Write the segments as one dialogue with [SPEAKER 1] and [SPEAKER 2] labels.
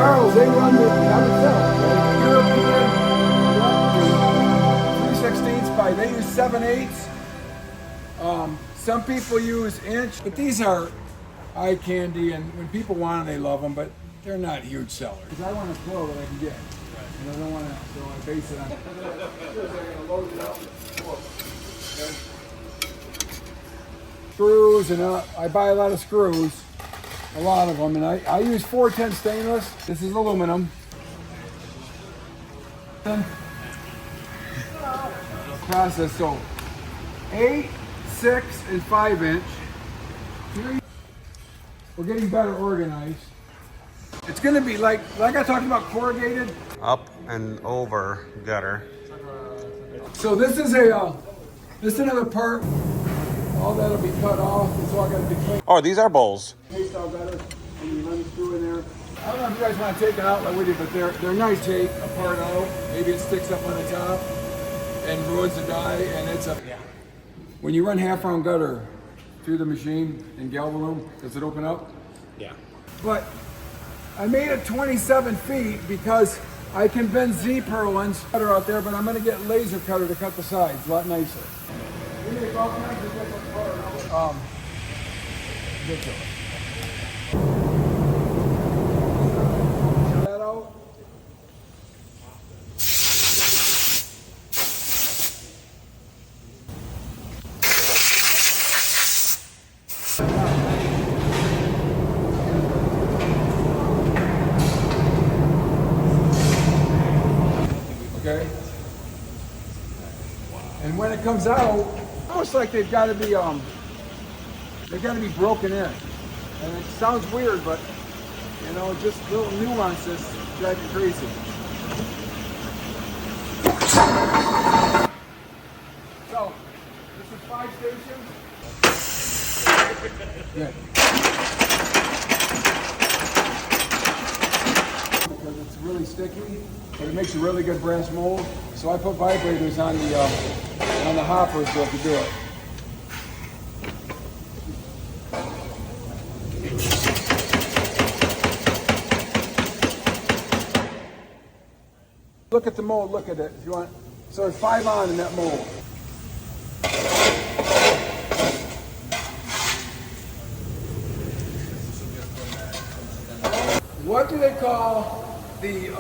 [SPEAKER 1] Charles, they run the European 3/16 pipe. They use 7/8. Some people use inch, but these are eye candy, and when people want them, they love them, but they're not huge sellers. Because I want to throw what I can get. And I don't want to base it on. I'm gonna load it up. Okay. Screws, and I buy a lot of screws, a lot of them, and I use 410 stainless. This is aluminum. Process, so 8, 6, and 5 inch. We're getting better organized. It's going to be like I talked about corrugated.
[SPEAKER 2] Up and over gutter.
[SPEAKER 1] So this is another part. All that'll be cut off. It's all got to be cleaned.
[SPEAKER 2] Oh, these are bowls.
[SPEAKER 1] Paste all better, and you run the screw in there. I don't know if you guys want to take it out with you, but they're nice. Take a part out. Maybe it sticks up on the top and ruins the die. And it's when you run half round gutter through the machine in Galvalume, does it open up?
[SPEAKER 2] Yeah.
[SPEAKER 1] But I made it 27 feet because I can bend Z-purlins cutter out there, but I'm going to get laser cutter to cut the sides a lot nicer. We make all kinds of different parts. Ridiculous. That out. Okay. And when it comes out, almost like they've got to be broken in. And it sounds weird, but you know, just little nuances drive you crazy. So, this is 5 stations. Yeah. Because it's really sticky, but it makes a really good brass mold. So I put vibrators on the hoppers to do it. Look at the mold, look at it if you want. So there's 5 on in that mold. What do they call the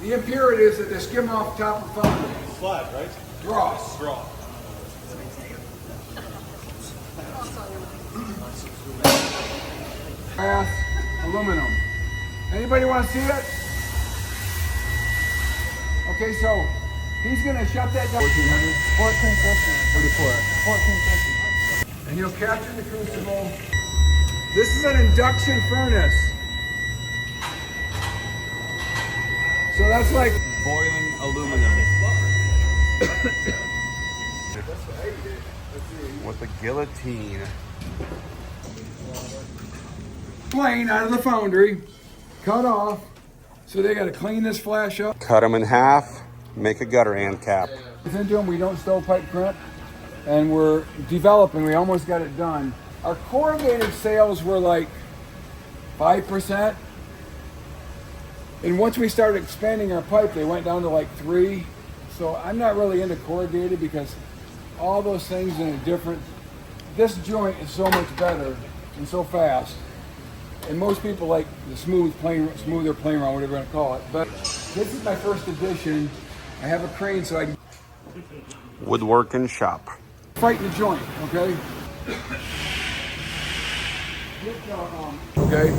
[SPEAKER 1] impurities that they skim off the top of foundry?
[SPEAKER 3] Slag, right?
[SPEAKER 1] Dross.
[SPEAKER 3] Draw.
[SPEAKER 1] Brass, aluminum. Anybody want to see it? Okay, so he's going to shut that down. 1450. And he'll capture the crucible. This is an induction furnace. So that's like
[SPEAKER 2] Boiling aluminum. With a guillotine.
[SPEAKER 1] plane out of the foundry, cut off. So they got to clean this flash up.
[SPEAKER 2] Cut them in half, make a gutter end cap.
[SPEAKER 1] Into them, we don't stovepipe crimp, and we're developing. We almost got it done. Our corrugated sales were like 5%. And once we started expanding our pipe, they went down to like 3. So I'm not really into corrugated because all those things in a different, this joint is so much better and so fast. And most people like the smoother plane run, whatever you want to call it. But this is my first edition. I have a crane so I can
[SPEAKER 2] Woodworking shop.
[SPEAKER 1] fighten the joint, okay? Okay.